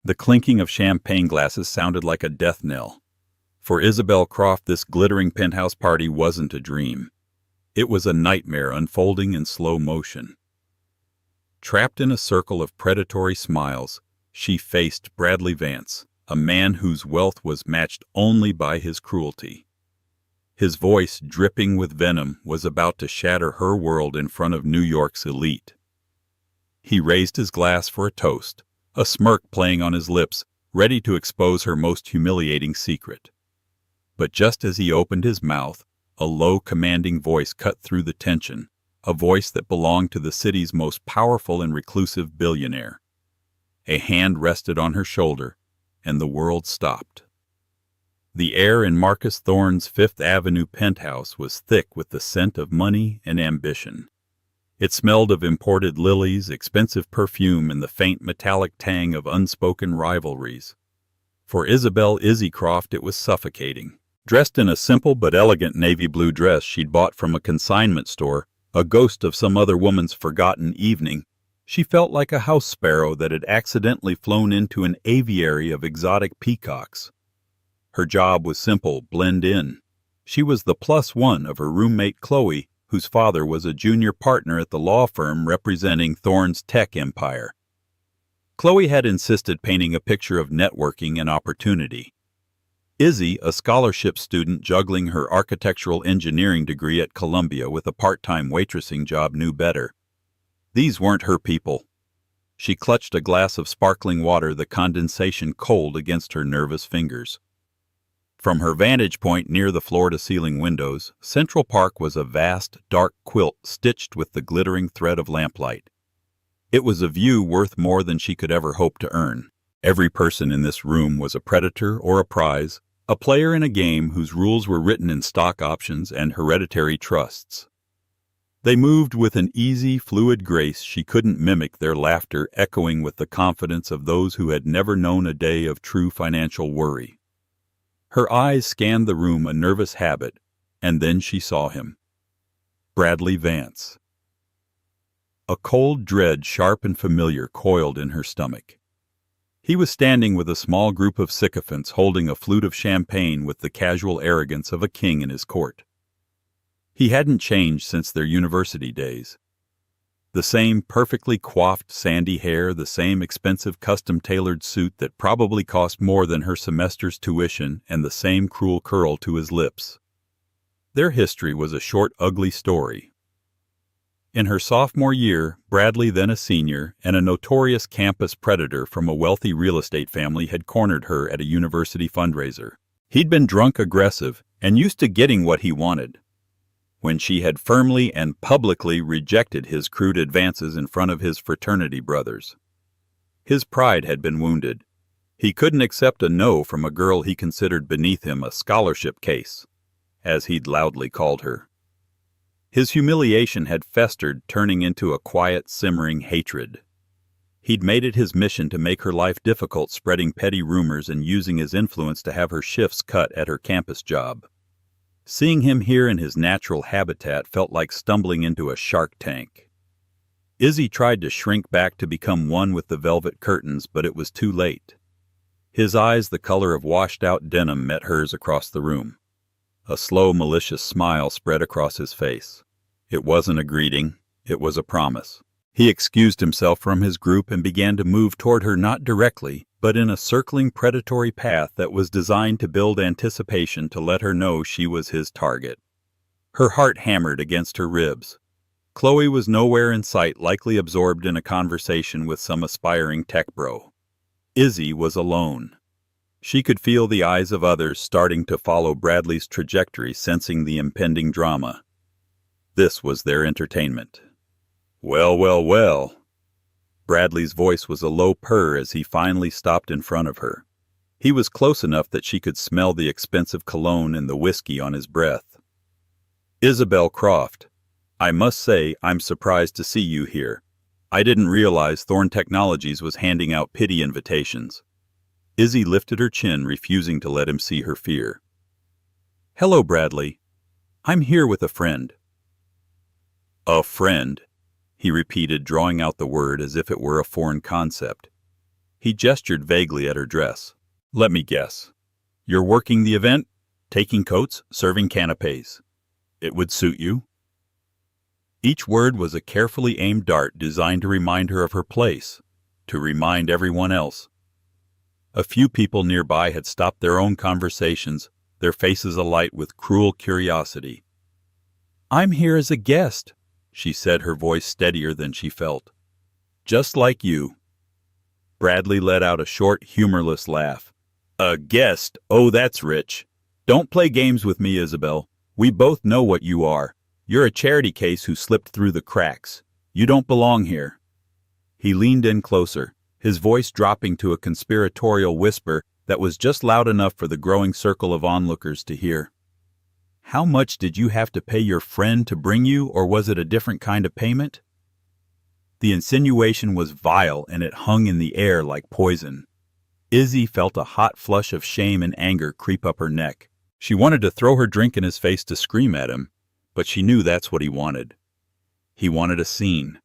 The clinking of champagne glasses sounded like a death knell. For Isabelle Croft, this glittering penthouse party wasn't a dream. It was a nightmare unfolding in slow motion. Trapped in a circle of predatory smiles, she faced Bradley Vance, a man whose wealth was matched only by his cruelty. His voice, dripping with venom, was about to shatter her world in front of New York's elite. He raised his glass for a toast, a smirk playing on his lips, ready to expose her most humiliating secret. But just as he opened his mouth, a low, commanding voice cut through the tension, a voice that belonged to the city's most powerful and reclusive billionaire. A hand rested on her shoulder, and the world stopped. The air in Marcus Thorne's Fifth Avenue penthouse was thick with the scent of money and ambition. It smelled of imported lilies, expensive perfume, and the faint metallic tang of unspoken rivalries. For Isabelle "Izzy" Croft, it was suffocating. Dressed in a simple but elegant navy blue dress she'd bought from a consignment store, a ghost of some other woman's forgotten evening, she felt like a house sparrow that had accidentally flown into an aviary of exotic peacocks. Her job was simple: blend in. She was the plus one of her roommate Chloe, whose father was a junior partner at the law firm representing Thorne's tech empire. Chloe had insisted painting a picture of networking and opportunity. Izzy, a scholarship student juggling her architectural engineering degree at Columbia with a part-time waitressing job, knew better. These weren't her people. She clutched a glass of sparkling water, the condensation cold against her nervous fingers. From her vantage point near the floor-to-ceiling windows, Central Park was a vast, dark quilt stitched with the glittering thread of lamplight. It was a view worth more than she could ever hope to earn. Every person in this room was a predator or a prize, a player in a game whose rules were written in stock options and hereditary trusts. They moved with an easy, fluid grace she couldn't mimic, their laughter echoing with the confidence of those who had never known a day of true financial worry. Her eyes scanned the room, a nervous habit, and then she saw him. Bradley Vance. A cold dread, sharp and familiar, coiled in her stomach. He was standing with a small group of sycophants, holding a flute of champagne with the casual arrogance of a king in his court. He hadn't changed since their university days. The same perfectly coiffed sandy hair, the same expensive custom-tailored suit that probably cost more than her semester's tuition, and the same cruel curl to his lips. Their history was a short, ugly story. In her sophomore year, Bradley, then a senior, and a notorious campus predator from a wealthy real estate family, had cornered her at a university fundraiser. He'd been drunk, aggressive, and used to getting what he wanted. When she had firmly and publicly rejected his crude advances in front of his fraternity brothers. His pride had been wounded. He couldn't accept a no from a girl he considered beneath him, a scholarship case, as he'd loudly called her. His humiliation had festered, turning into a quiet, simmering hatred. He'd made it his mission to make her life difficult, spreading petty rumors and using his influence to have her shifts cut at her campus job. Seeing him here in his natural habitat felt like stumbling into a shark tank. Izzy tried to shrink back to become one with the velvet curtains, but it was too late. His eyes, the color of washed-out denim, met hers across the room. A slow, malicious smile spread across his face. It wasn't a greeting, it was a promise. He excused himself from his group and began to move toward her, not directly, but in a circling predatory path that was designed to build anticipation, to let her know she was his target. Her heart hammered against her ribs. Chloe was nowhere in sight, likely absorbed in a conversation with some aspiring tech bro. Izzy was alone. She could feel the eyes of others starting to follow Bradley's trajectory, sensing the impending drama. This was their entertainment. Well, well, well. Bradley's voice was a low purr as he finally stopped in front of her. He was close enough that she could smell the expensive cologne and the whiskey on his breath. Isabelle Croft, I must say I'm surprised to see you here. I didn't realize Thorne Technologies was handing out pity invitations. Izzy lifted her chin, refusing to let him see her fear. Hello, Bradley. I'm here with a friend. A friend, he repeated, drawing out the word as if it were a foreign concept. He gestured vaguely at her dress. "Let me guess. You're working the event? Taking coats, serving canapés. It would suit you." Each word was a carefully aimed dart designed to remind her of her place, to remind everyone else. A few people nearby had stopped their own conversations, their faces alight with cruel curiosity. "I'm here as a guest," she said, her voice steadier than she felt. "Just like you." Bradley let out a short, humorless laugh. "A guest? Oh, that's rich. Don't play games with me, Isabelle. We both know what you are. You're a charity case who slipped through the cracks. You don't belong here." He leaned in closer, his voice dropping to a conspiratorial whisper that was just loud enough for the growing circle of onlookers to hear. "How much did you have to pay your friend to bring you, or was it a different kind of payment?" The insinuation was vile, and it hung in the air like poison. Izzy felt a hot flush of shame and anger creep up her neck. She wanted to throw her drink in his face to scream at him, but she knew that's what he wanted. He wanted a scene.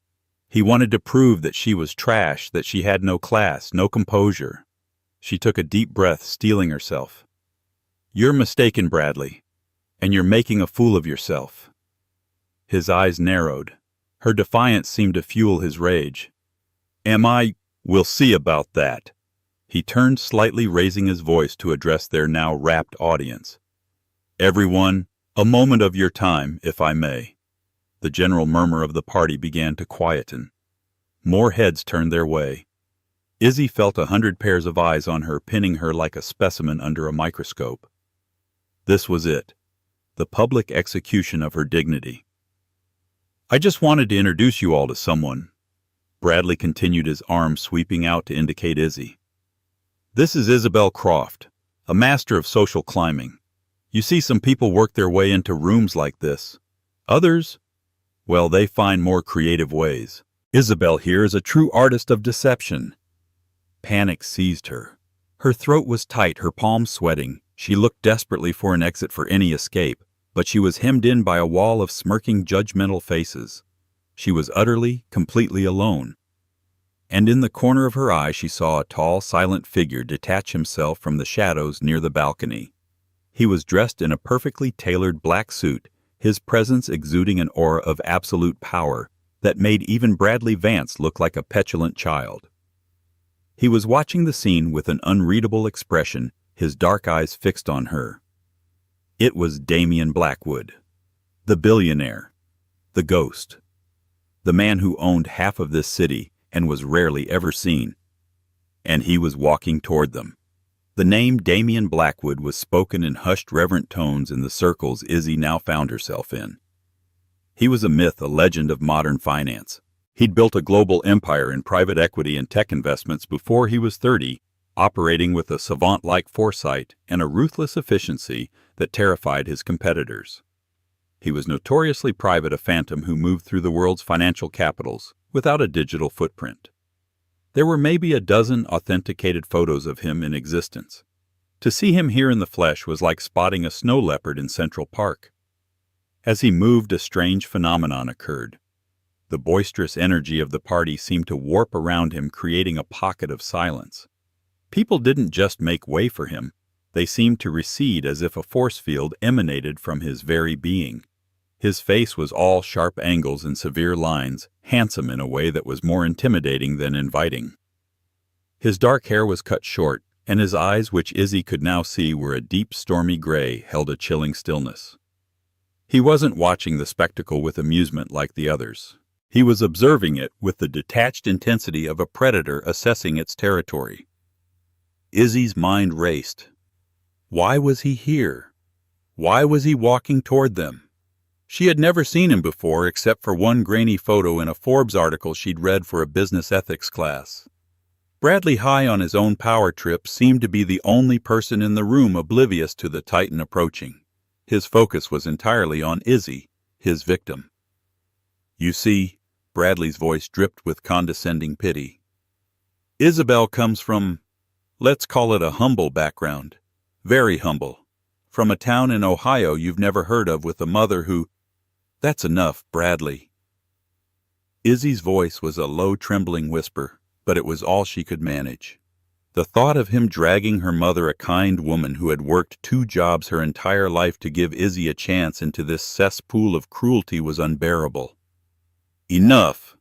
He wanted to prove that she was trash, that she had no class, no composure. She took a deep breath, steeling herself. "You're mistaken, Bradley, and you're making a fool of yourself." His eyes narrowed. Her defiance seemed to fuel his rage. "Am I? We'll see about that." He turned slightly, raising his voice to address their now rapt audience. "Everyone, a moment of your time, if I may." The general murmur of the party began to quieten. More heads turned their way. Izzy felt 100 pairs of eyes on her, pinning her like a specimen under a microscope. This was it, the public execution of her dignity. "I just wanted to introduce you all to someone." Bradley continued, his arm sweeping out to indicate Izzy. "This is Isabelle Croft, a master of social climbing. You see, some people work their way into rooms like this. Others, well, they find more creative ways. Isabelle here is a true artist of deception." Panic seized her. Her throat was tight, her palms sweating. She looked desperately for an exit, for any escape, but she was hemmed in by a wall of smirking, judgmental faces. She was utterly, completely alone. And in the corner of her eye she saw a tall, silent figure detach himself from the shadows near the balcony. He was dressed in a perfectly tailored black suit, his presence exuding an aura of absolute power that made even Bradley Vance look like a petulant child. He was watching the scene with an unreadable expression, his dark eyes fixed on her. It was Damien Blackwood, the billionaire, the ghost, the man who owned half of this city and was rarely ever seen. And he was walking toward them. The name Damien Blackwood was spoken in hushed, reverent tones in the circles Izzy now found herself in. He was a myth, a legend of modern finance. He'd built a global empire in private equity and tech investments before he was 30, operating with a savant-like foresight and a ruthless efficiency that terrified his competitors. He was notoriously private, a phantom who moved through the world's financial capitals without a digital footprint. There were maybe a dozen authenticated photos of him in existence. To see him here in the flesh was like spotting a snow leopard in Central Park. As he moved, a strange phenomenon occurred. The boisterous energy of the party seemed to warp around him, creating a pocket of silence. People didn't just make way for him. They seemed to recede as if a force field emanated from his very being. His face was all sharp angles and severe lines, handsome in a way that was more intimidating than inviting. His dark hair was cut short, and his eyes, which Izzy could now see were a deep stormy gray, held a chilling stillness. He wasn't watching the spectacle with amusement like the others. He was observing it with the detached intensity of a predator assessing its territory. Izzy's mind raced. Why was he here? Why was he walking toward them? She had never seen him before except for one grainy photo in a Forbes article she'd read for a business ethics class. Bradley, high on his own power trip, seemed to be the only person in the room oblivious to the Titan approaching. His focus was entirely on Izzy, his victim. "You see," Bradley's voice dripped with condescending pity, "Isabelle comes from, let's call it a humble background. Very humble. From a town in Ohio you've never heard of, with a mother who—" "That's enough, Bradley." Izzy's voice was a low, trembling whisper, but it was all she could manage. The thought of him dragging her mother, a kind woman who had worked 2 jobs her entire life to give Izzy a chance, into this cesspool of cruelty was unbearable. "Enough!"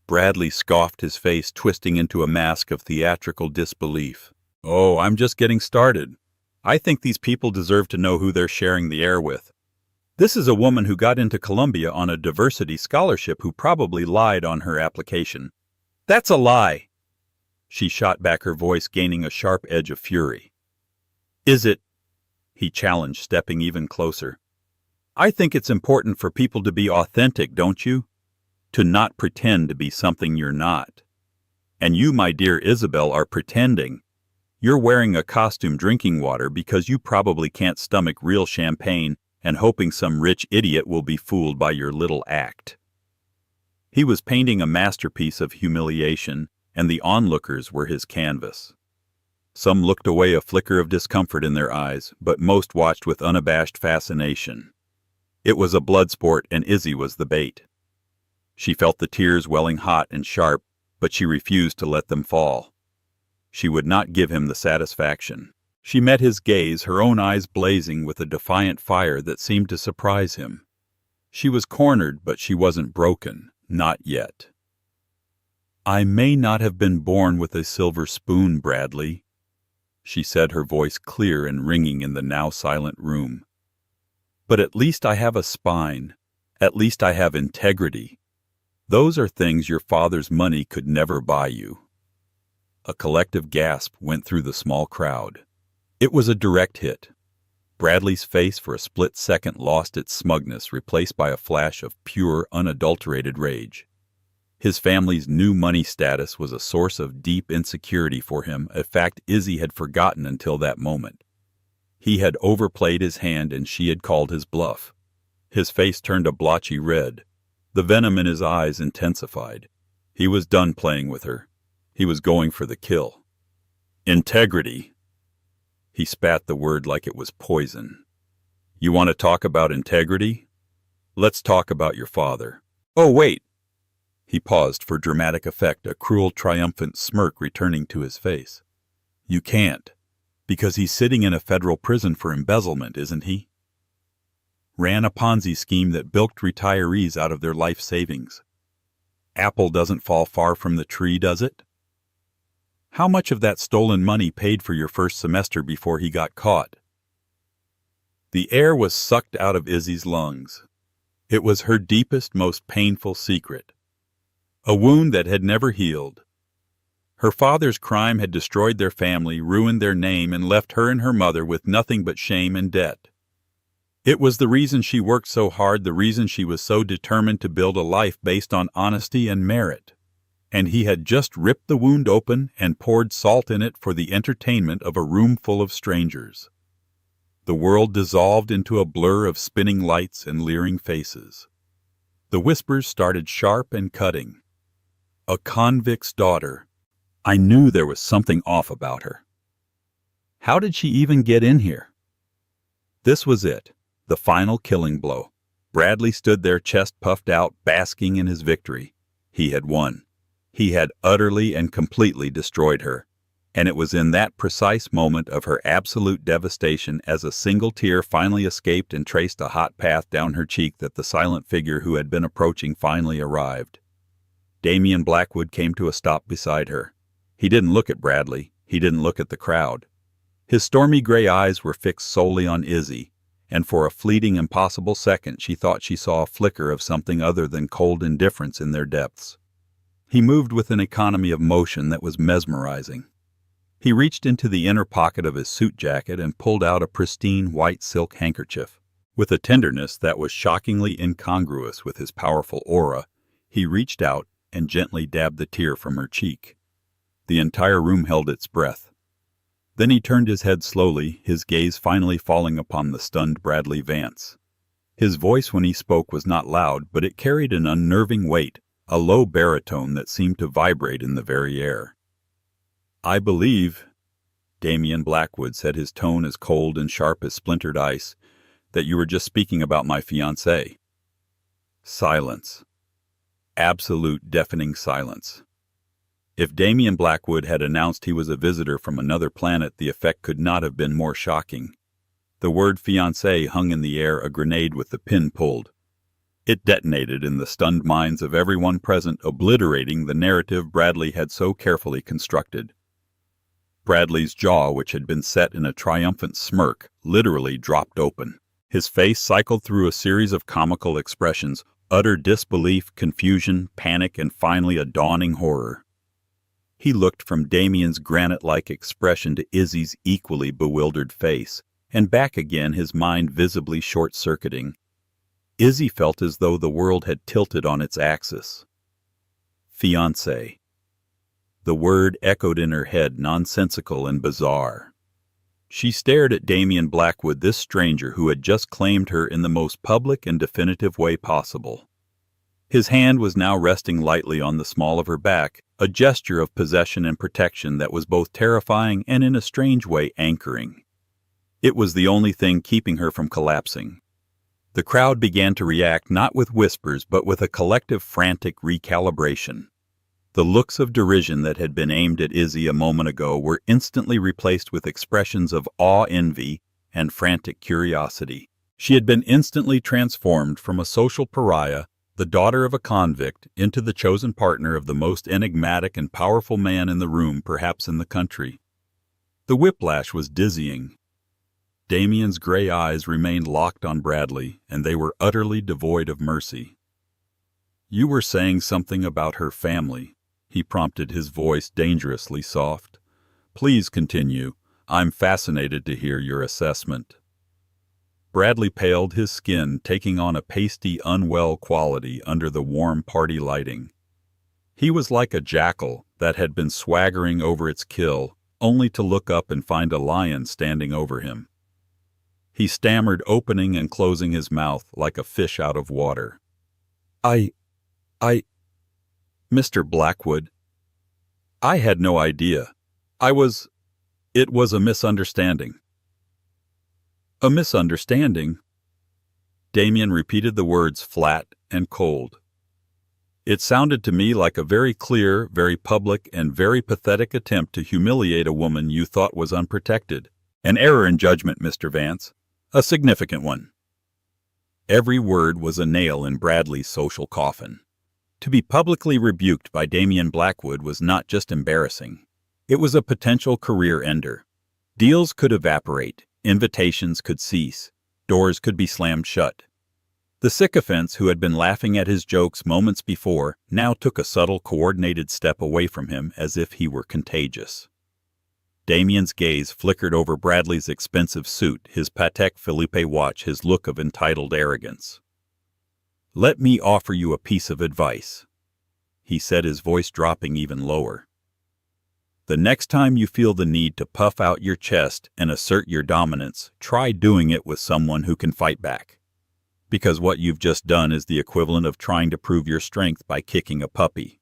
Bradley scoffed, his face twisting into a mask of theatrical disbelief. "Oh, I'm just getting started. I think these people deserve to know who they're sharing the air with. This is a woman who got into Columbia on a diversity scholarship who probably lied on her application." "That's a lie!" She shot back, her voice gaining a sharp edge of fury. "Is it?" he challenged, stepping even closer. "I think it's important for people to be authentic, don't you? To not pretend to be something you're not. And you, my dear Isabelle, are pretending. You're wearing a costume, drinking water because you probably can't stomach real champagne, and hoping some rich idiot will be fooled by your little act." He was painting a masterpiece of humiliation, and the onlookers were his canvas. Some looked away, a flicker of discomfort in their eyes, but most watched with unabashed fascination. It was a blood sport, and Izzy was the bait. She felt the tears welling hot and sharp, but she refused to let them fall. She would not give him the satisfaction. She met his gaze, her own eyes blazing with a defiant fire that seemed to surprise him. She was cornered, but she wasn't broken, not yet. "I may not have been born with a silver spoon, Bradley," she said, her voice clear and ringing in the now silent room. "But at least I have a spine. At least I have integrity. Those are things your father's money could never buy you." A collective gasp went through the small crowd. It was a direct hit. Bradley's face for a split second lost its smugness, replaced by a flash of pure, unadulterated rage. His family's new money status was a source of deep insecurity for him, a fact Izzy had forgotten until that moment. He had overplayed his hand, and she had called his bluff. His face turned a blotchy red. The venom in his eyes intensified. He was done playing with her. He was going for the kill. "Integrity." He spat the word like it was poison. "You want to talk about integrity? Let's talk about your father." "Oh, wait." He paused for dramatic effect, a cruel, triumphant smirk returning to his face. "You can't, because he's sitting in a federal prison for embezzlement, isn't he? Ran a Ponzi scheme that bilked retirees out of their life savings. Apple doesn't fall far from the tree, does it? How much of that stolen money paid for your first semester before he got caught?" The air was sucked out of Izzy's lungs. It was her deepest, most painful secret. A wound that had never healed. Her father's crime had destroyed their family, ruined their name, and left her and her mother with nothing but shame and debt. It was the reason she worked so hard, the reason she was so determined to build a life based on honesty and merit. And he had just ripped the wound open and poured salt in it for the entertainment of a room full of strangers. The world dissolved into a blur of spinning lights and leering faces. The whispers started sharp and cutting. A convict's daughter. I knew there was something off about her. How did she even get in here? This was it, the final killing blow. Bradley stood there, chest puffed out, basking in his victory. He had won. He had utterly and completely destroyed her. And it was in that precise moment of her absolute devastation, as a single tear finally escaped and traced a hot path down her cheek, that the silent figure who had been approaching finally arrived. Damien Blackwood came to a stop beside her. He didn't look at Bradley. He didn't look at the crowd. His stormy gray eyes were fixed solely on Izzy, and for a fleeting, impossible second she thought she saw a flicker of something other than cold indifference in their depths. He moved with an economy of motion that was mesmerizing. He reached into the inner pocket of his suit jacket and pulled out a pristine white silk handkerchief. With a tenderness that was shockingly incongruous with his powerful aura, he reached out and gently dabbed the tear from her cheek. The entire room held its breath. Then he turned his head slowly, his gaze finally falling upon the stunned Bradley Vance. His voice when he spoke was not loud, but it carried an unnerving weight, a low baritone that seemed to vibrate in the very air. "I believe," Damien Blackwood said, his tone as cold and sharp as splintered ice, "that you were just speaking about my fiancée." Silence. Absolute, deafening silence. If Damien Blackwood had announced he was a visitor from another planet, the effect could not have been more shocking. The word fiancée hung in the air, a grenade with the pin pulled. It detonated in the stunned minds of everyone present, obliterating the narrative Bradley had so carefully constructed. Bradley's jaw, which had been set in a triumphant smirk, literally dropped open. His face cycled through a series of comical expressions: utter disbelief, confusion, panic, and finally a dawning horror. He looked from Damien's granite-like expression to Izzy's equally bewildered face, and back again, his mind visibly short-circuiting. Izzy felt as though the world had tilted on its axis. Fiancé. The word echoed in her head, nonsensical and bizarre. She stared at Damien Blackwood, this stranger who had just claimed her in the most public and definitive way possible. His hand was now resting lightly on the small of her back, a gesture of possession and protection that was both terrifying and in a strange way anchoring. It was the only thing keeping her from collapsing. The crowd began to react not with whispers but with a collective frantic recalibration. The looks of derision that had been aimed at Izzy a moment ago were instantly replaced with expressions of awe, envy, and frantic curiosity. She had been instantly transformed from a social pariah, the daughter of a convict, into the chosen partner of the most enigmatic and powerful man in the room, perhaps in the country. The whiplash was dizzying. Damien's gray eyes remained locked on Bradley, and they were utterly devoid of mercy. "You were saying something about her family," he prompted, his voice dangerously soft. "Please continue. I'm fascinated to hear your assessment." Bradley paled, his skin taking on a pasty, unwell quality under the warm party lighting. He was like a jackal that had been swaggering over its kill, only to look up and find a lion standing over him. He stammered, opening and closing his mouth like a fish out of water. I, Mr. Blackwood, I had no idea. It was a misunderstanding." "A misunderstanding?" Damien repeated the words flat and cold. "It sounded to me like a very clear, very public, and very pathetic attempt to humiliate a woman you thought was unprotected. An error in judgment, Mr. Vance. A significant one." Every word was a nail in Bradley's social coffin. To be publicly rebuked by Damien Blackwood was not just embarrassing. It was a potential career ender. Deals could evaporate, invitations could cease, doors could be slammed shut. The sycophants who had been laughing at his jokes moments before now took a subtle, coordinated step away from him as if he were contagious. Damien's gaze flickered over Bradley's expensive suit, his Patek Philippe watch, his look of entitled arrogance. "Let me offer you a piece of advice," he said, his voice dropping even lower. "The next time you feel the need to puff out your chest and assert your dominance, try doing it with someone who can fight back. Because what you've just done is the equivalent of trying to prove your strength by kicking a puppy.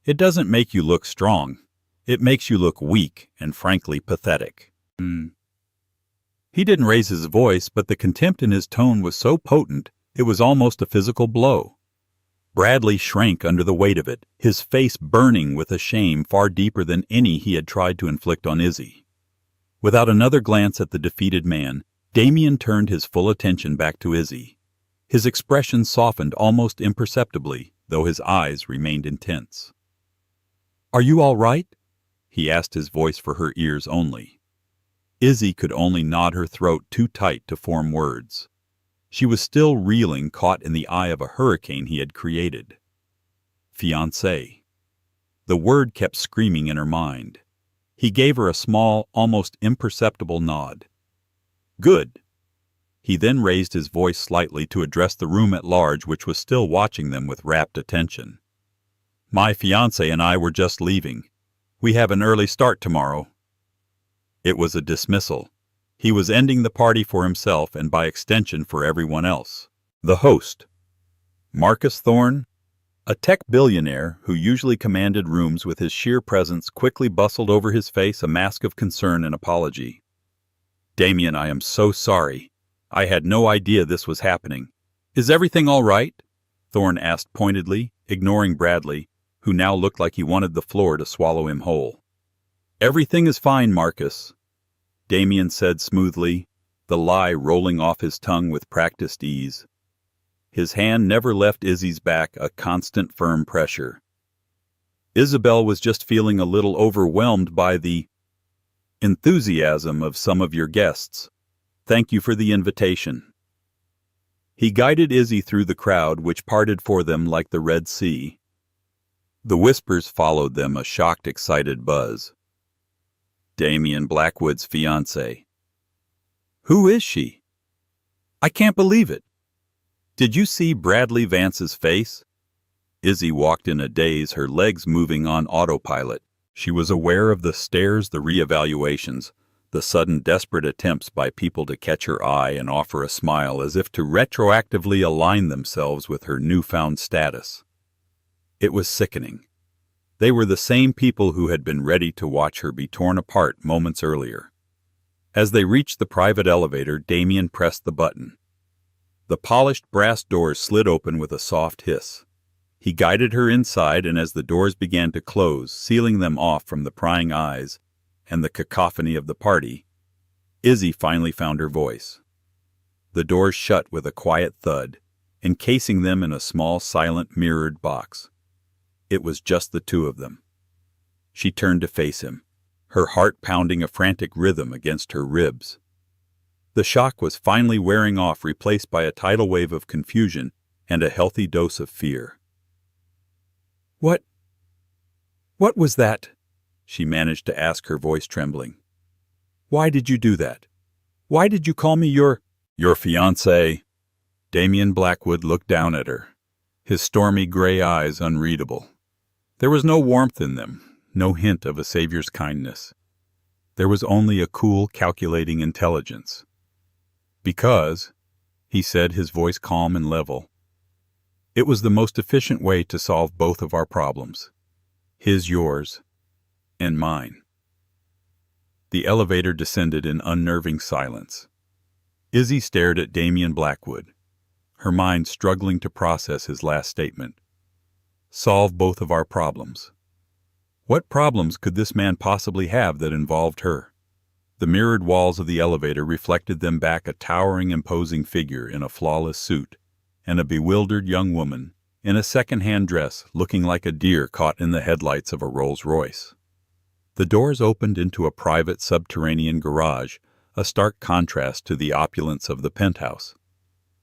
It doesn't make you look strong. It makes you look weak and frankly pathetic." He didn't raise his voice, but the contempt in his tone was so potent it was almost a physical blow. Bradley shrank under the weight of it, his face burning with a shame far deeper than any he had tried to inflict on Izzy. Without another glance at the defeated man, Damien turned his full attention back to Izzy. His expression softened almost imperceptibly, though his eyes remained intense. "Are you all right?" he asked, his voice for her ears only. Izzy could only nod, her throat too tight to form words. She was still reeling, caught in the eye of a hurricane he had created. Fiancé. The word kept screaming in her mind. He gave her a small, almost imperceptible nod. "Good." He then raised his voice slightly to address the room at large, which was still watching them with rapt attention. "My fiancé and I were just leaving. We have an early start tomorrow." It was a dismissal. He was ending the party for himself and by extension for everyone else. The host, Marcus Thorne, a tech billionaire who usually commanded rooms with his sheer presence, quickly bustled over his face a mask of concern and apology. "Damien, I am so sorry. I had no idea this was happening. Is everything all right?" Thorne asked pointedly, ignoring Bradley. who now looked like he wanted the floor to swallow him whole. "Everything is fine, Marcus," Damien said smoothly, the lie rolling off his tongue with practiced ease. His hand never left Izzy's back, a constant firm pressure. "Isabelle was just feeling a little overwhelmed by the enthusiasm of some of your guests. Thank you for the invitation." He guided Izzy through the crowd, which parted for them like the Red Sea. The whispers followed them, a shocked, excited buzz. "Damien Blackwood's fiancée." "Who is she?" "I can't believe it." "Did you see Bradley Vance's face?" Izzy walked in a daze, her legs moving on autopilot. She was aware of the stares, the reevaluations, the sudden desperate attempts by people to catch her eye and offer a smile as if to retroactively align themselves with her newfound status. It was sickening. They were the same people who had been ready to watch her be torn apart moments earlier. As they reached the private elevator, Damien pressed the button. The polished brass doors slid open with a soft hiss. He guided her inside, and as the doors began to close, sealing them off from the prying eyes and the cacophony of the party, Izzy finally found her voice. The doors shut with a quiet thud, encasing them in a small, silent, mirrored box. It was just the two of them. She turned to face him, her heart pounding a frantic rhythm against her ribs. The shock was finally wearing off, replaced by a tidal wave of confusion and a healthy dose of fear. What was that?" she managed to ask, her voice trembling. "Why did you do that? Why did you call me your fiancé?" Damien Blackwood looked down at her, his stormy gray eyes unreadable. There was no warmth in them, no hint of a savior's kindness. There was only a cool, calculating intelligence. "Because," he said, his voice calm and level, "it was the most efficient way to solve both of our problems. His, yours, and mine." The elevator descended in unnerving silence. Izzy stared at Damien Blackwood, her mind struggling to process his last statement. Solve both of our problems. What problems could this man possibly have that involved her? The mirrored walls of the elevator reflected them back, a towering, imposing figure in a flawless suit, and a bewildered young woman in a second-hand dress looking like a deer caught in the headlights of a Rolls-Royce. The doors opened into a private subterranean garage, a stark contrast to the opulence of the penthouse.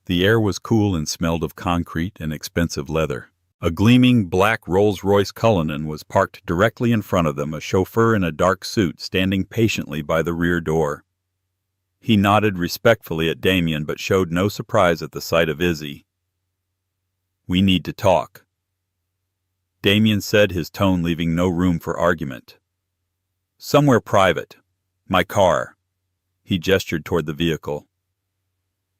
The air was cool and smelled of concrete and expensive leather. A gleaming black Rolls-Royce Cullinan was parked directly in front of them, a chauffeur in a dark suit standing patiently by the rear door. He nodded respectfully at Damien but showed no surprise at the sight of Izzy. "We need to talk," Damien said, his tone leaving no room for argument. "Somewhere private. My car." He gestured toward the vehicle.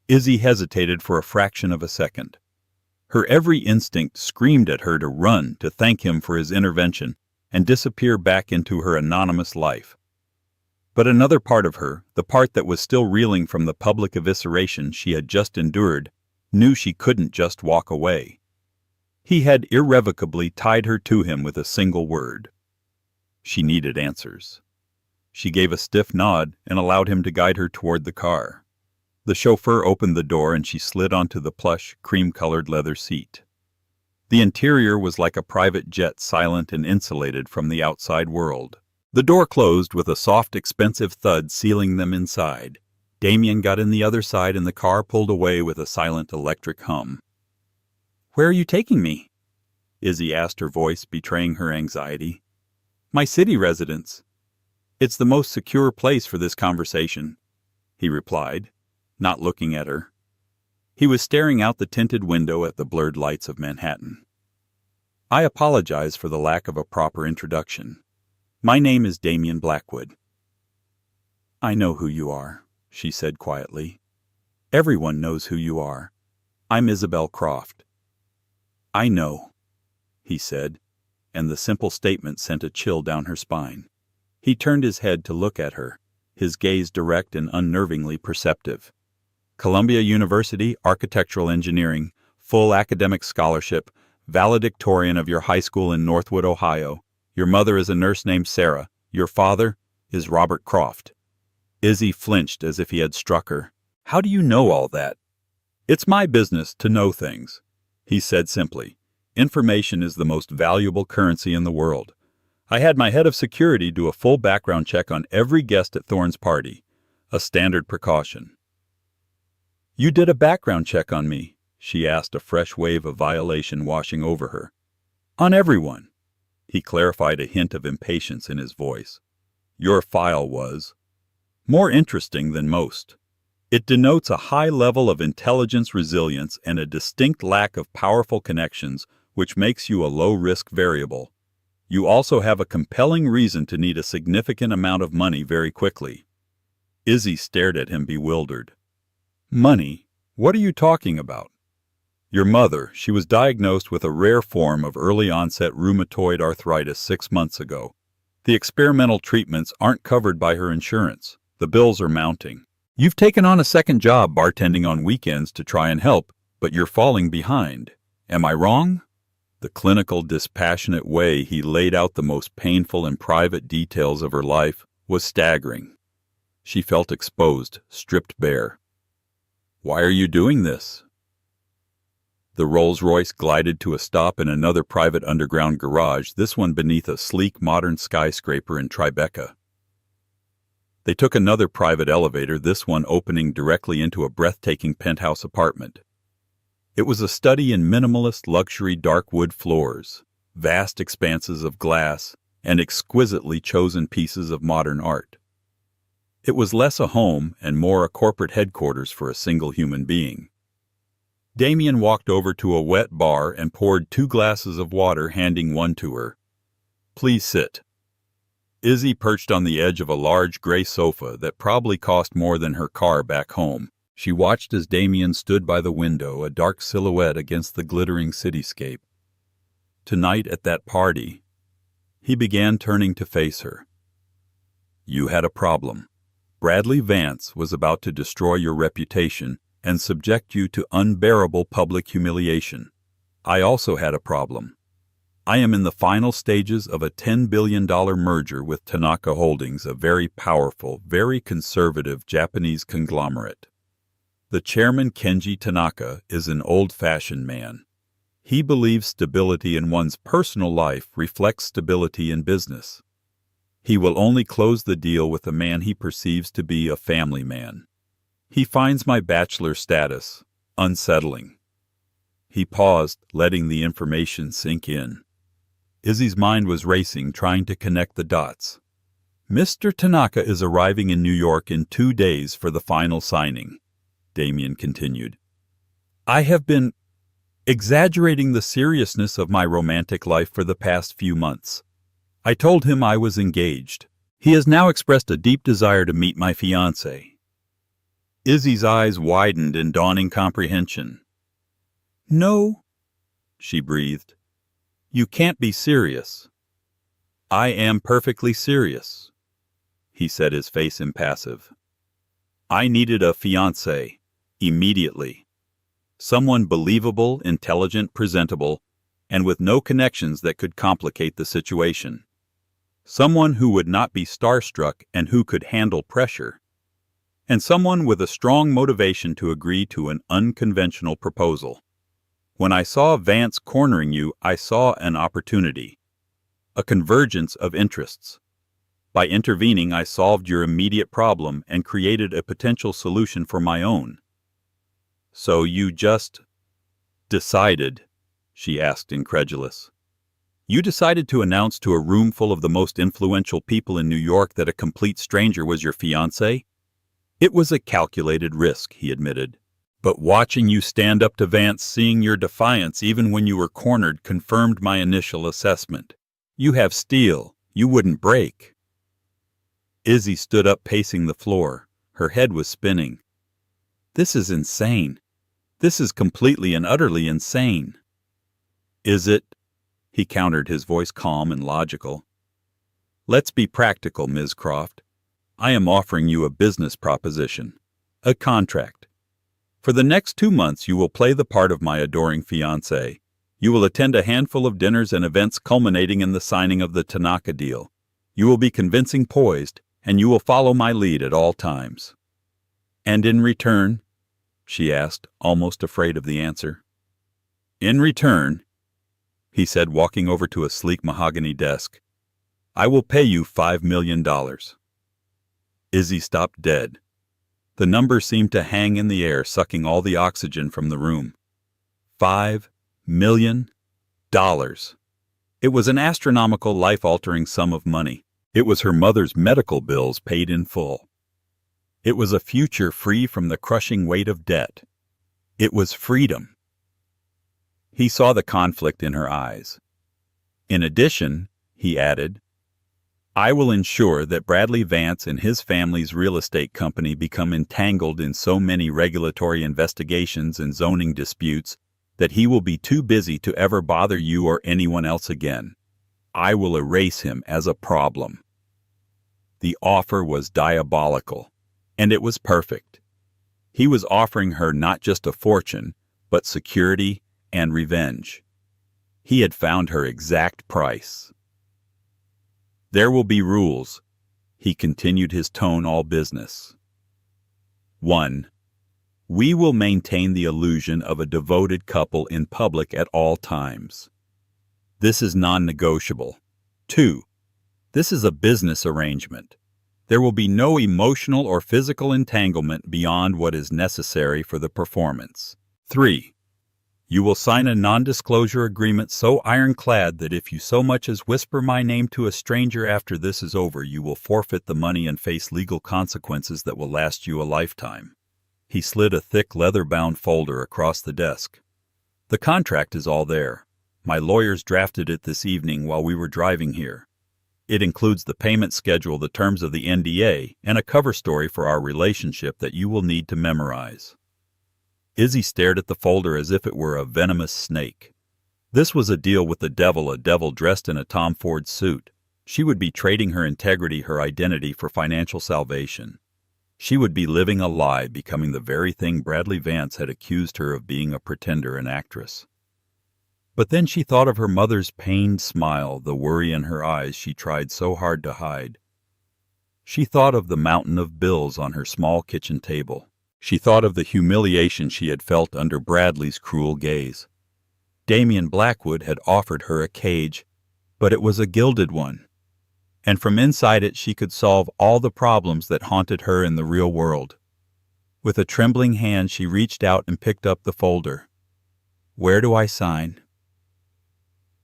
Izzy hesitated for a fraction of a second. Her every instinct screamed at her to run, to thank him for his intervention, and disappear back into her anonymous life. But another part of her, the part that was still reeling from the public evisceration she had just endured, knew she couldn't just walk away. He had irrevocably tied her to him with a single word. She needed answers. She gave a stiff nod and allowed him to guide her toward the car. The chauffeur opened the door and she slid onto the plush, cream-colored leather seat. The interior was like a private jet, silent and insulated from the outside world. The door closed with a soft, expensive thud, sealing them inside. Damien got in the other side and the car pulled away with a silent electric hum. "Where are you taking me?" Izzy asked, her voice betraying her anxiety. "My city residence. It's the most secure place for this conversation," he replied, not looking at her. He was staring out the tinted window at the blurred lights of Manhattan. "I apologize for the lack of a proper introduction. My name is Damien Blackwood." "I know who you are," she said quietly. "Everyone knows who you are. I'm Isabelle Croft." "I know," he said, and the simple statement sent a chill down her spine. He turned his head to look at her, his gaze direct and unnervingly perceptive. Columbia University, architectural engineering, full academic scholarship, valedictorian of your high school in Northwood, Ohio. Your mother is a nurse named Sarah. Your father is Robert Croft. Izzy flinched as if he had struck her. How do you know all that? It's my business to know things, he said simply. Information is the most valuable currency in the world. I had my head of security do a full background check on every guest at Thorne's party, a standard precaution. You did a background check on me, she asked, a fresh wave of violation washing over her. On everyone, he clarified, a hint of impatience in his voice. Your file was more interesting than most. It denotes a high level of intelligence resilience and a distinct lack of powerful connections, which makes you a low-risk variable. You also have a compelling reason to need a significant amount of money very quickly. Izzy stared at him bewildered. Money? What are you talking about? Your mother, she was diagnosed with a rare form of early-onset rheumatoid arthritis 6 months ago. The experimental treatments aren't covered by her insurance. The bills are mounting. You've taken on a second job bartending on weekends to try and help, but you're falling behind. Am I wrong? The clinical, dispassionate way he laid out the most painful and private details of her life was staggering. She felt exposed, stripped bare. Why are you doing this? The Rolls-Royce glided to a stop in another private underground garage, this one beneath a sleek modern skyscraper in Tribeca. They took another private elevator, this one opening directly into a breathtaking penthouse apartment. It was a study in minimalist luxury dark wood floors, vast expanses of glass, and exquisitely chosen pieces of modern art. It was less a home and more a corporate headquarters for a single human being. Damien walked over to a wet bar and poured 2 glasses of water, handing one to her. Please sit. Izzy perched on the edge of a large gray sofa that probably cost more than her car back home. She watched as Damien stood by the window, a dark silhouette against the glittering cityscape. Tonight at that party, he began turning to face her. You had a problem. Bradley Vance was about to destroy your reputation and subject you to unbearable public humiliation. I also had a problem. I am in the final stages of a $10 billion merger with Tanaka Holdings, a very powerful, very conservative Japanese conglomerate. The chairman, Kenji Tanaka, is an old-fashioned man. He believes stability in one's personal life reflects stability in business. He will only close the deal with a man he perceives to be a family man. He finds my bachelor status unsettling. He paused, letting the information sink in. Izzy's mind was racing, trying to connect the dots. Mr. Tanaka is arriving in New York in 2 days for the final signing, Damien continued. I have been exaggerating the seriousness of my romantic life for the past few months. I told him I was engaged. He has now expressed a deep desire to meet my fiancée. Izzy's eyes widened in dawning comprehension. No, she breathed. You can't be serious. I am perfectly serious, he said, his face impassive. I needed a fiancée, immediately. Someone believable, intelligent, presentable, and with no connections that could complicate the situation. Someone who would not be starstruck and who could handle pressure. And someone with a strong motivation to agree to an unconventional proposal. When I saw Vance cornering you, I saw an opportunity, a convergence of interests. By intervening, I solved your immediate problem and created a potential solution for my own. So you just decided, she asked, incredulous. You decided to announce to a room full of the most influential people in New York that a complete stranger was your fiancé? It was a calculated risk, he admitted. But watching you stand up to Vance, seeing your defiance even when you were cornered, confirmed my initial assessment. You have steel. You wouldn't break. Izzy stood up, pacing the floor. Her head was spinning. This is insane. This is completely and utterly insane. Is it? He countered, his voice calm and logical. Let's be practical, Ms. Croft. I am offering you a business proposition, a contract. For the next 2 months you will play the part of my adoring fiancé. You will attend a handful of dinners and events culminating in the signing of the Tanaka deal. You will be convincing poised, and you will follow my lead at all times." "And in return?" she asked, almost afraid of the answer. "In return," he said, walking over to a sleek mahogany desk, "I will pay you $5 million. Izzy stopped dead. The number seemed to hang in the air, sucking all the oxygen from the room. $5 million. It was an astronomical, life-altering sum of money. It was her mother's medical bills paid in full. It was a future free from the crushing weight of debt. It was freedom. He saw the conflict in her eyes. "In addition," he added, "I will ensure that Bradley Vance and his family's real estate company become entangled in so many regulatory investigations and zoning disputes that he will be too busy to ever bother you or anyone else again. I will erase him as a problem." The offer was diabolical, and it was perfect. He was offering her not just a fortune, but security and revenge. He had found her exact price. "There will be rules," he continued, his tone all business. 1. We will maintain the illusion of a devoted couple in public at all times. This is non-negotiable. 2. This is a business arrangement. There will be no emotional or physical entanglement beyond what is necessary for the performance. 3. You will sign a non-disclosure agreement so ironclad that if you so much as whisper my name to a stranger after this is over, you will forfeit the money and face legal consequences that will last you a lifetime. He slid a thick leather-bound folder across the desk. "The contract is all there. My lawyers drafted it this evening while we were driving here. It includes the payment schedule, the terms of the NDA, and a cover story for our relationship that you will need to memorize." Izzy stared at the folder as if it were a venomous snake. This was a deal with the devil, a devil dressed in a Tom Ford suit. She would be trading her integrity, her identity, for financial salvation. She would be living a lie, becoming the very thing Bradley Vance had accused her of being, a pretender, an actress. But then she thought of her mother's pained smile, the worry in her eyes she tried so hard to hide. She thought of the mountain of bills on her small kitchen table. She thought of the humiliation she had felt under Bradley's cruel gaze. Damien Blackwood had offered her a cage, but it was a gilded one. And from inside it she could solve all the problems that haunted her in the real world. With a trembling hand she reached out and picked up the folder. "Where do I sign?"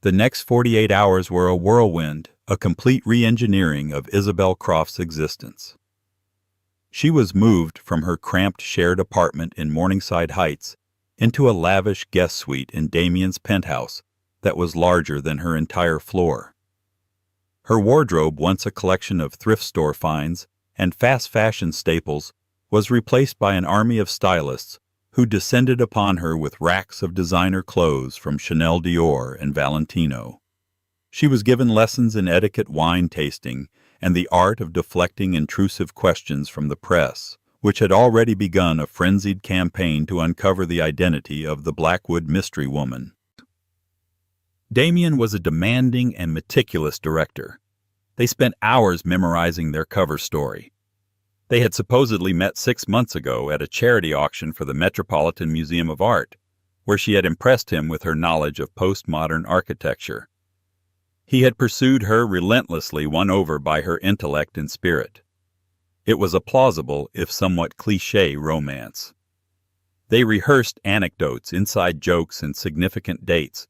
The next 48 hours were a whirlwind, a complete re-engineering of Isabelle Croft's existence. She was moved from her cramped shared apartment in Morningside Heights into a lavish guest suite in Damien's penthouse that was larger than her entire floor. Her wardrobe, once a collection of thrift store finds and fast fashion staples, was replaced by an army of stylists who descended upon her with racks of designer clothes from Chanel, Dior, and Valentino. She was given lessons in etiquette, wine tasting, and the art of deflecting intrusive questions from the press, which had already begun a frenzied campaign to uncover the identity of the Blackwood mystery woman. Damien was a demanding and meticulous director. They spent hours memorizing their cover story. They had supposedly met 6 months ago at a charity auction for the Metropolitan Museum of Art, where she had impressed him with her knowledge of postmodern architecture. He had pursued her relentlessly, won over by her intellect and spirit. It was a plausible, if somewhat cliché, romance. They rehearsed anecdotes, inside jokes, and significant dates.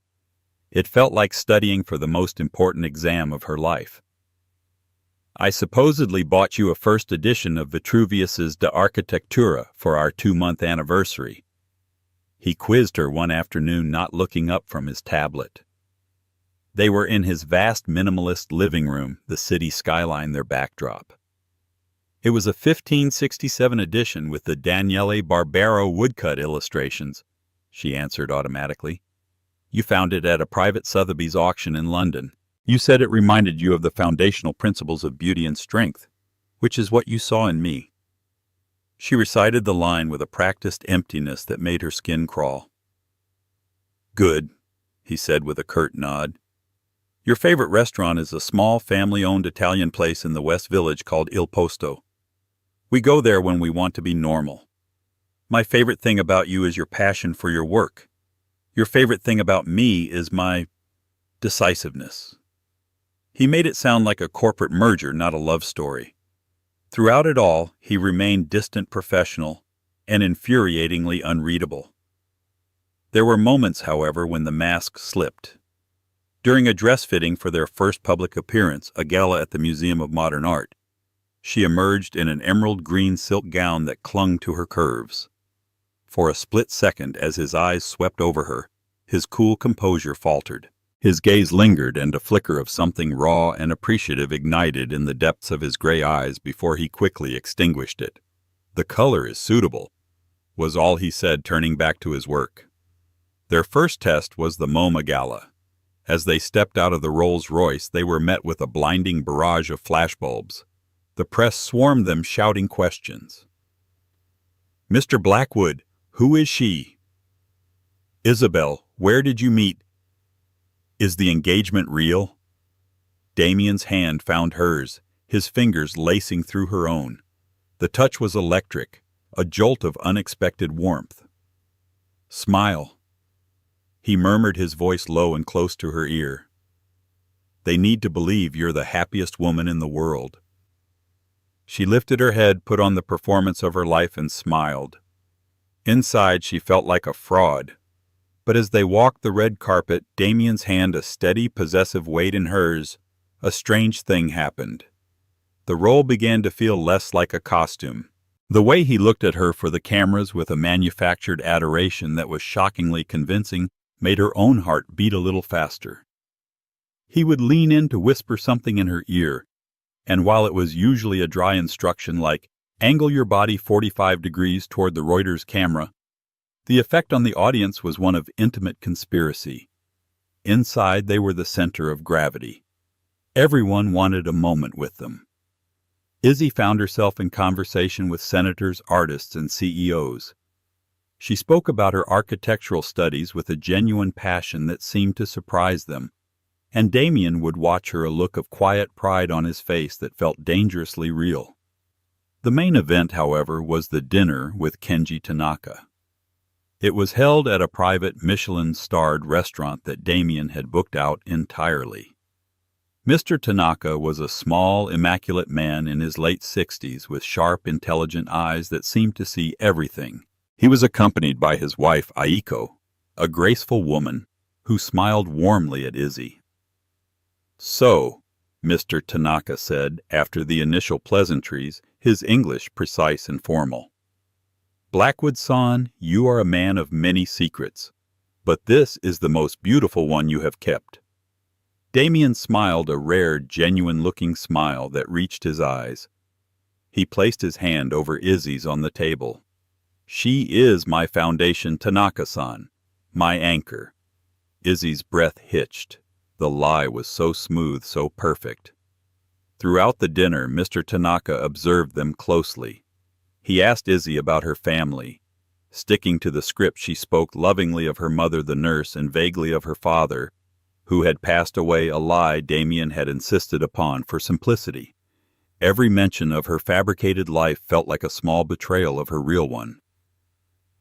It felt like studying for the most important exam of her life. "I supposedly bought you a first edition of Vitruvius's De Architectura for our 2-month anniversary." He quizzed her one afternoon, not looking up from his tablet. They were in his vast minimalist living room, the city skyline their backdrop. "It was a 1567 edition with the Daniele Barbero woodcut illustrations," she answered automatically. "You found it at a private Sotheby's auction in London. You said it reminded you of the foundational principles of beauty and strength, which is what you saw in me." She recited the line with a practiced emptiness that made her skin crawl. "Good. he said with a curt nod. Your favorite restaurant is a small, family-owned Italian place in the West Village called Il Posto. We go there when we want to be normal. My favorite thing about you is your passion for your work. Your favorite thing about me is my decisiveness. He made it sound like a corporate merger, not a love story. Throughout it all, he remained distant professional and infuriatingly unreadable. There were moments, however, when the mask slipped. During a dress fitting for their first public appearance, a gala at the Museum of Modern Art, she emerged in an emerald green silk gown that clung to her curves. For a split second, as his eyes swept over her, his cool composure faltered. His gaze lingered, and a flicker of something raw and appreciative ignited in the depths of his gray eyes before he quickly extinguished it. The color is suitable, was all he said, turning back to his work. Their first test was the MoMA Gala. As they stepped out of the Rolls-Royce, they were met with a blinding barrage of flashbulbs. The press swarmed them, shouting questions. Mr. Blackwood, who is she? Isabelle, where did you meet? Is the engagement real? Damien's hand found hers, his fingers lacing through her own. The touch was electric, a jolt of unexpected warmth. Smile. He murmured, his voice low and close to her ear. They need to believe you're the happiest woman in the world. She lifted her head, put on the performance of her life, and smiled. Inside, she felt like a fraud. But as they walked the red carpet, Damien's hand a steady, possessive weight in hers, a strange thing happened. The role began to feel less like a costume. The way he looked at her for the cameras with a manufactured adoration that was shockingly convincing made her own heart beat a little faster. He would lean in to whisper something in her ear, and while it was usually a dry instruction like, angle your body 45 degrees toward the Reuters camera, the effect on the audience was one of intimate conspiracy. Inside, they were the center of gravity. Everyone wanted a moment with them. Izzy found herself in conversation with senators, artists, and CEOs. She spoke about her architectural studies with a genuine passion that seemed to surprise them, and Damien would watch her, a look of quiet pride on his face that felt dangerously real. The main event, however, was the dinner with Kenji Tanaka. It was held at a private Michelin-starred restaurant that Damien had booked out entirely. Mr. Tanaka was a small, immaculate man in his late 60s with sharp, intelligent eyes that seemed to see everything. He was accompanied by his wife, Aiko, a graceful woman who smiled warmly at Izzy. So, Mr. Tanaka said, after the initial pleasantries, his English precise and formal. Blackwood-san, you are a man of many secrets, but this is the most beautiful one you have kept. Damien smiled, a rare, genuine-looking smile that reached his eyes. He placed his hand over Izzy's on the table. She is my foundation, Tanaka-san, my anchor. Izzy's breath hitched. The lie was so smooth, so perfect. Throughout the dinner, Mr. Tanaka observed them closely. He asked Izzy about her family. Sticking to the script, she spoke lovingly of her mother, the nurse, and vaguely of her father, who had passed away, a lie Damien had insisted upon for simplicity. Every mention of her fabricated life felt like a small betrayal of her real one.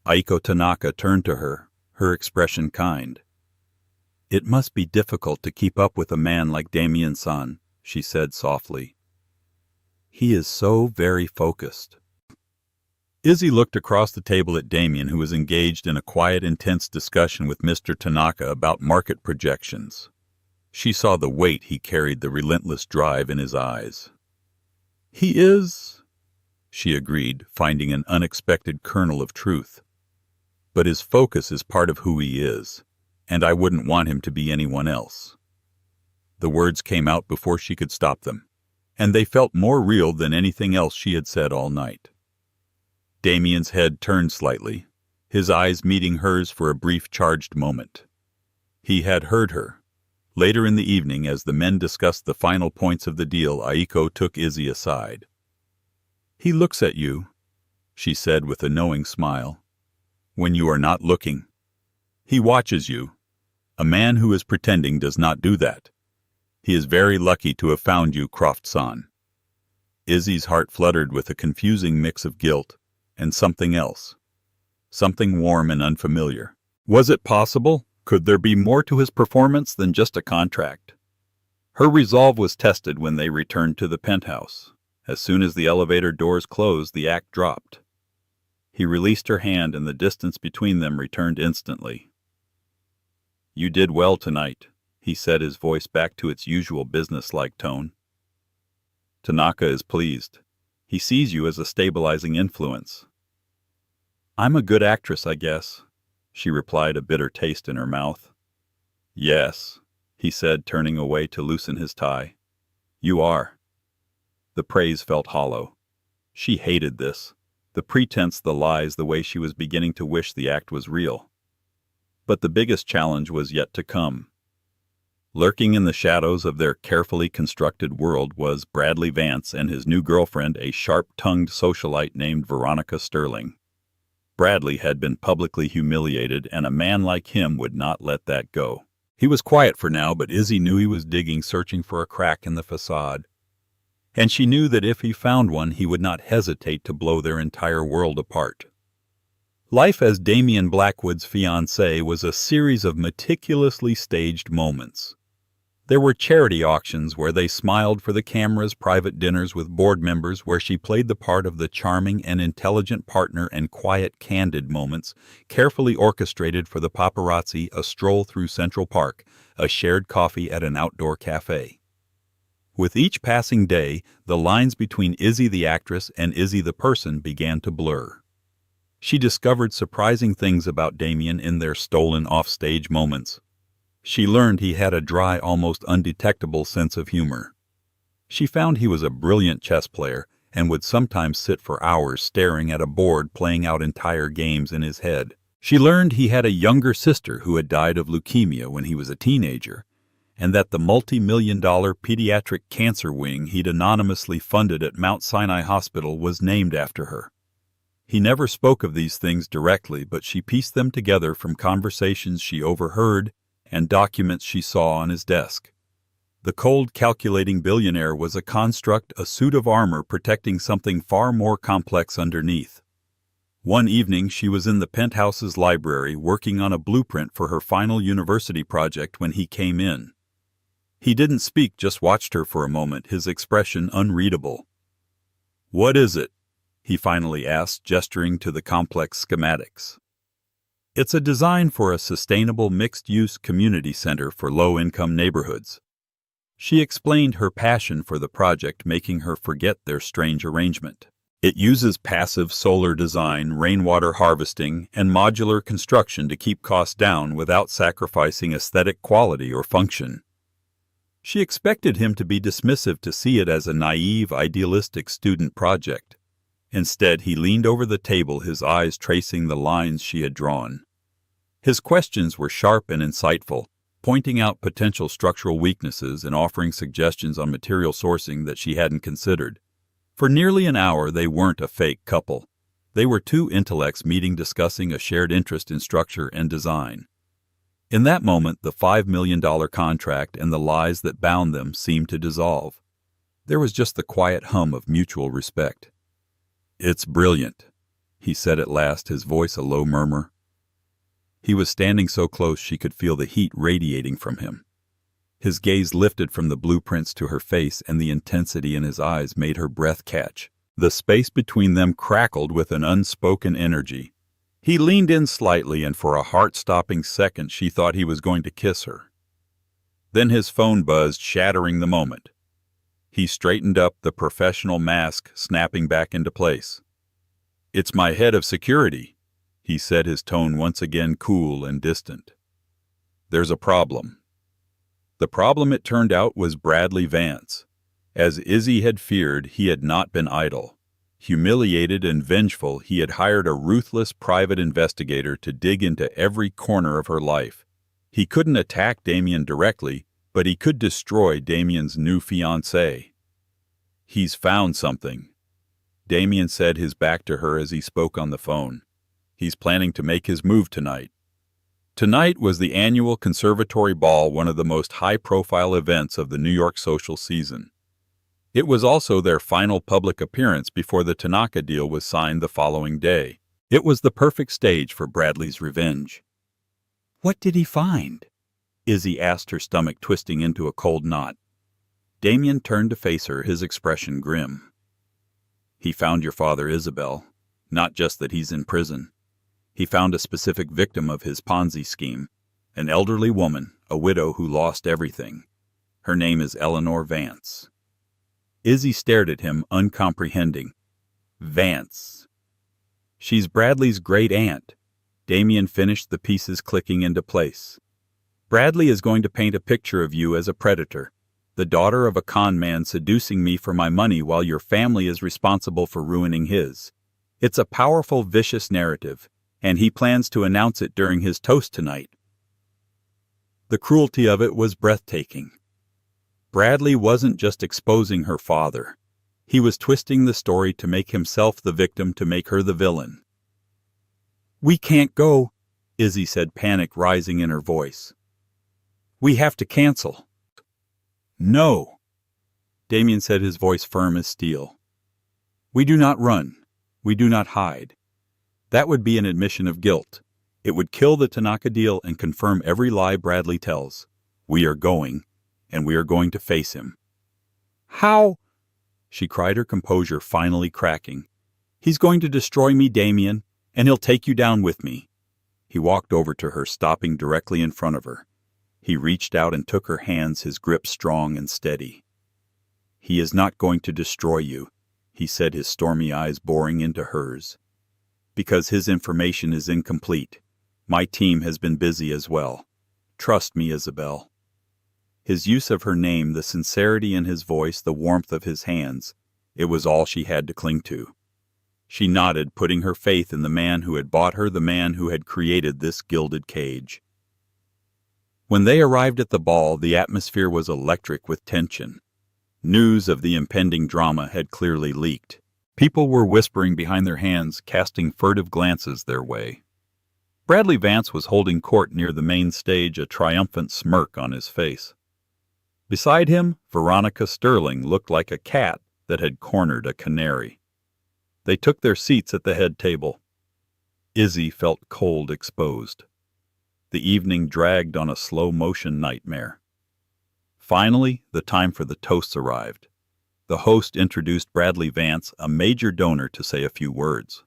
Aiko Tanaka turned to her, her expression kind. It must be difficult to keep up with a man like Damien-san, she said softly. He is so very focused. Izzy looked across the table at Damien, who was engaged in a quiet, intense discussion with Mr. Tanaka about market projections. She saw the weight he carried, the relentless drive in his eyes. He is, she agreed, finding an unexpected kernel of truth. But his focus is part of who he is, and I wouldn't want him to be anyone else. The words came out before she could stop them, and they felt more real than anything else she had said all night. Damien's head turned slightly, his eyes meeting hers for a brief charged moment. He had heard her. Later in the evening, as the men discussed the final points of the deal, Aiko took Izzy aside. He looks at you, she said with a knowing smile, when you are not looking. He watches you, A man who is pretending does not do that. He is very lucky to have found you, Croft-san." Izzy's heart fluttered with a confusing mix of guilt and something else. Something warm and unfamiliar. Was it possible? Could there be more to his performance than just a contract? Her resolve was tested when they returned to the penthouse. As soon as the elevator doors closed, the act dropped. He released her hand, and the distance between them returned instantly. "You did well tonight," he said, his voice back to its usual business-like tone. "Tanaka is pleased. He sees you as a stabilizing influence." "I'm a good actress, I guess," she replied, a bitter taste in her mouth. "Yes," he said, turning away to loosen his tie. "You are." The praise felt hollow. She hated this. The pretense, the lies, the way she was beginning to wish the act was real. But the biggest challenge was yet to come. Lurking in the shadows of their carefully constructed world was Bradley Vance and his new girlfriend, a sharp-tongued socialite named Veronica Sterling. Bradley had been publicly humiliated, and a man like him would not let that go. He was quiet for now, but Izzy knew he was digging, searching for a crack in the facade. And she knew that if he found one, he would not hesitate to blow their entire world apart. Life as Damien Blackwood's fiancée was a series of meticulously staged moments. There were charity auctions where they smiled for the cameras, private dinners with board members where she played the part of the charming and intelligent partner, and quiet, candid moments, carefully orchestrated for the paparazzi, a stroll through Central Park, a shared coffee at an outdoor cafe. With each passing day, the lines between Izzy the actress and Izzy the person began to blur. She discovered surprising things about Damien in their stolen offstage moments. She learned he had a dry, almost undetectable sense of humor. She found he was a brilliant chess player and would sometimes sit for hours staring at a board, playing out entire games in his head. She learned he had a younger sister who had died of leukemia when he was a teenager, and that the multi-million-dollar pediatric cancer wing he'd anonymously funded at Mount Sinai Hospital was named after her. He never spoke of these things directly, but she pieced them together from conversations she overheard and documents she saw on his desk. The cold, calculating billionaire was a construct, a suit of armor protecting something far more complex underneath. One evening she was in the penthouse's library working on a blueprint for her final university project when he came in. He didn't speak, just watched her for a moment, his expression unreadable. "What is it?" he finally asked, gesturing to the complex schematics. "It's a design for a sustainable mixed-use community center for low-income neighborhoods." She explained her passion for the project, making her forget their strange arrangement. "It uses passive solar design, rainwater harvesting, and modular construction to keep costs down without sacrificing aesthetic quality or function." She expected him to be dismissive, to see it as a naive, idealistic student project. Instead, he leaned over the table, his eyes tracing the lines she had drawn. His questions were sharp and insightful, pointing out potential structural weaknesses and offering suggestions on material sourcing that she hadn't considered. For nearly an hour, they weren't a fake couple. They were two intellects meeting, discussing a shared interest in structure and design. In that moment, the $5 million contract and the lies that bound them seemed to dissolve. There was just the quiet hum of mutual respect. "It's brilliant," he said at last, his voice a low murmur. He was standing so close she could feel the heat radiating from him. His gaze lifted from the blueprints to her face, and the intensity in his eyes made her breath catch. The space between them crackled with an unspoken energy. He leaned in slightly, and for a heart-stopping second she thought he was going to kiss her. Then his phone buzzed, shattering the moment. He straightened up, the professional mask snapping back into place. "It's my head of security," he said, his tone once again cool and distant. "There's a problem." The problem, it turned out, was Bradley Vance. As Izzy had feared, he had not been idle. Humiliated and vengeful, he had hired a ruthless private investigator to dig into every corner of her life. He couldn't attack Damien directly, but he could destroy Damien's new fiancée. "He's found something," Damien said, his back to her as he spoke on the phone. "He's planning to make his move tonight." Tonight was the annual Conservatory Ball, one of the most high-profile events of the New York social season. It was also their final public appearance before the Tanaka deal was signed the following day. It was the perfect stage for Bradley's revenge. "What did he find?" Izzy asked, her stomach twisting into a cold knot. Damien turned to face her, his expression grim. "He found your father, Isabelle. Not just that he's in prison. He found a specific victim of his Ponzi scheme, an elderly woman, a widow who lost everything. Her name is Eleanor Vance." Izzy stared at him, uncomprehending. "Vance. She's Bradley's great-aunt." Damien finished, the pieces clicking into place. "Bradley is going to paint a picture of you as a predator, the daughter of a con man seducing me for my money while your family is responsible for ruining his. It's a powerful, vicious narrative, and he plans to announce it during his toast tonight." The cruelty of it was breathtaking. Bradley wasn't just exposing her father. He was twisting the story to make himself the victim, to make her the villain. "We can't go," Izzy said, panic rising in her voice. "We have to cancel." "No," Damien said, his voice firm as steel. "We do not run. We do not hide. That would be an admission of guilt. It would kill the Tanaka deal and confirm every lie Bradley tells. We are going, and we are going to face him." "How?" she cried, her composure finally cracking. "He's going to destroy me, Damien, and he'll take you down with me." He walked over to her, stopping directly in front of her. He reached out and took her hands, his grip strong and steady. "He is not going to destroy you," he said, his stormy eyes boring into hers. "Because his information is incomplete. My team has been busy as well. Trust me, Isabelle." His use of her name, the sincerity in his voice, the warmth of his hands, it was all she had to cling to. She nodded, putting her faith in the man who had bought her, the man who had created this gilded cage. When they arrived at the ball, the atmosphere was electric with tension. News of the impending drama had clearly leaked. People were whispering behind their hands, casting furtive glances their way. Bradley Vance was holding court near the main stage, a triumphant smirk on his face. Beside him, Veronica Sterling looked like a cat that had cornered a canary. They took their seats at the head table. Izzy felt cold, exposed. The evening dragged on a slow-motion nightmare. Finally, the time for the toasts arrived. The host introduced Bradley Vance, a major donor, to say a few words.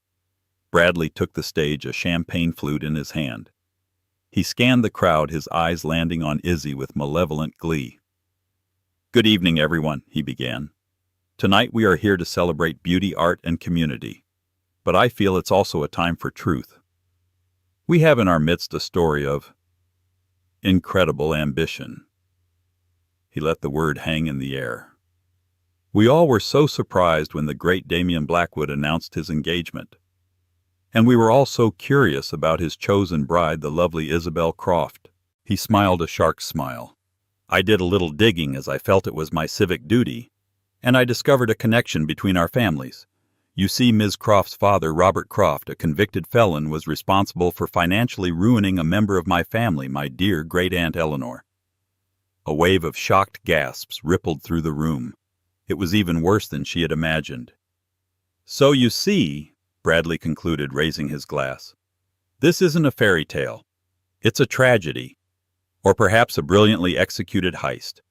Bradley took the stage, a champagne flute in his hand. He scanned the crowd, his eyes landing on Izzy with malevolent glee. "Good evening, everyone," he began. "Tonight we are here to celebrate beauty, art, and community. But I feel it's also a time for truth. We have in our midst a story of incredible ambition." He let the word hang in the air. "We all were so surprised when the great Damien Blackwood announced his engagement. And we were all so curious about his chosen bride, the lovely Isabelle Croft." He smiled a shark smile. "I did a little digging, as I felt it was my civic duty, and I discovered a connection between our families. You see, Ms. Croft's father, Robert Croft, a convicted felon, was responsible for financially ruining a member of my family, my dear great-aunt Eleanor." A wave of shocked gasps rippled through the room. It was even worse than she had imagined. "So you see," Bradley concluded, raising his glass, "this isn't a fairy tale. It's a tragedy. Or perhaps a brilliantly executed heist.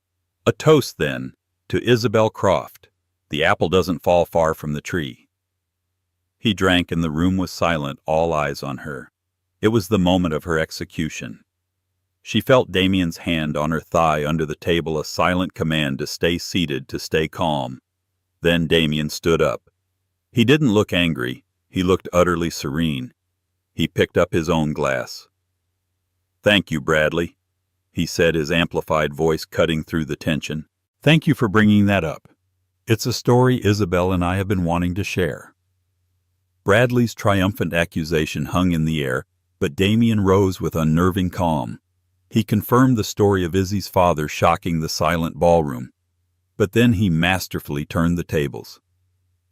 A toast, then, to Isabelle Croft. The apple doesn't fall far from the tree." He drank, and the room was silent, all eyes on her. It was the moment of her execution. She felt Damien's hand on her thigh under the table, a silent command to stay seated, to stay calm. Then Damien stood up. He didn't look angry. He looked utterly serene. He picked up his own glass. "Thank you, Bradley," he said, his amplified voice cutting through the tension. "Thank you for bringing that up. It's a story Isabelle and I have been wanting to share." Bradley's triumphant accusation hung in the air, but Damien rose with unnerving calm. He confirmed the story of Izzy's father shocking the silent ballroom. But then he masterfully turned the tables.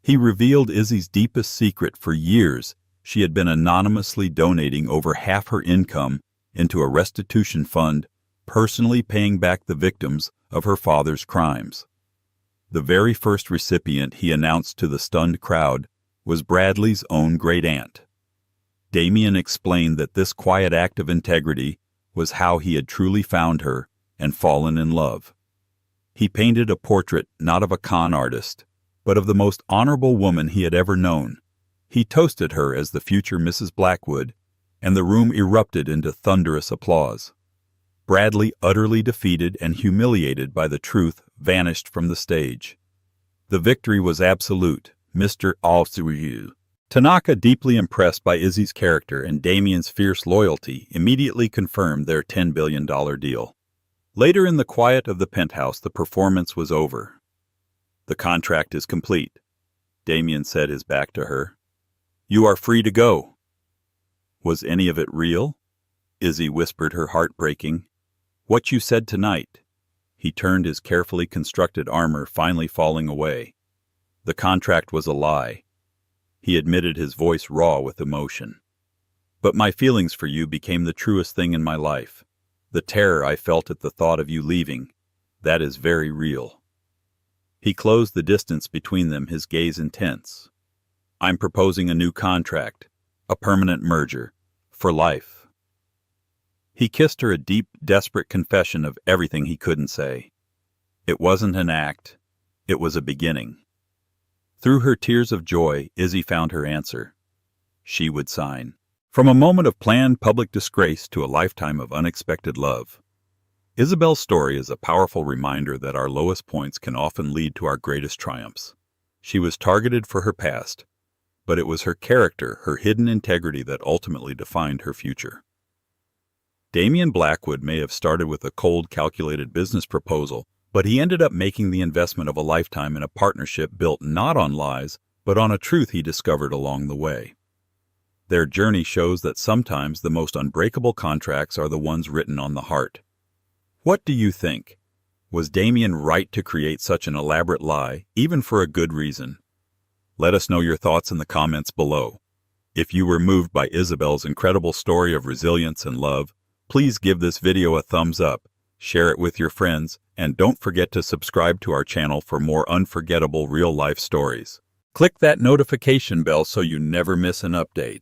He revealed Izzy's deepest secret. For years, she had been anonymously donating over half her income into a restitution fund, personally paying back the victims of her father's crimes. The very first recipient he announced to the stunned crowd was Bradley's own great-aunt. Damien explained that this quiet act of integrity was how he had truly found her and fallen in love. He painted a portrait not of a con artist, but of the most honorable woman he had ever known. He toasted her as the future Mrs. Blackwood, and the room erupted into thunderous applause. Bradley, utterly defeated and humiliated by the truth, vanished from the stage. The victory was absolute. Mr. All-Through. Tanaka, deeply impressed by Izzy's character and Damien's fierce loyalty, immediately confirmed their $10 billion deal. Later in the quiet of the penthouse, the performance was over. "The contract is complete," Damien said, his back to her. "You are free to go." "Was any of it real?" Izzy whispered, her heart breaking. "What you said tonight." He turned, his carefully constructed armor finally falling away. "The contract was a lie," he admitted, his voice raw with emotion. "But my feelings for you became the truest thing in my life. The terror I felt at the thought of you leaving, that is very real." He closed the distance between them, his gaze intense. "I'm proposing a new contract, a permanent merger, for life." He kissed her, a deep, desperate confession of everything he couldn't say. It wasn't an act, it was a beginning. Through her tears of joy, Izzy found her answer. She would sign. From a moment of planned public disgrace to a lifetime of unexpected love. Isabelle's story is a powerful reminder that our lowest points can often lead to our greatest triumphs. She was targeted for her past, but it was her character, her hidden integrity, that ultimately defined her future. Damien Blackwood may have started with a cold, calculated business proposal, but he ended up making the investment of a lifetime in a partnership built not on lies, but on a truth he discovered along the way. Their journey shows that sometimes the most unbreakable contracts are the ones written on the heart. What do you think? Was Damien right to create such an elaborate lie, even for a good reason? Let us know your thoughts in the comments below. If you were moved by Isabelle's incredible story of resilience and love, please give this video a thumbs up, share it with your friends, and don't forget to subscribe to our channel for more unforgettable real-life stories. Click that notification bell so you never miss an update.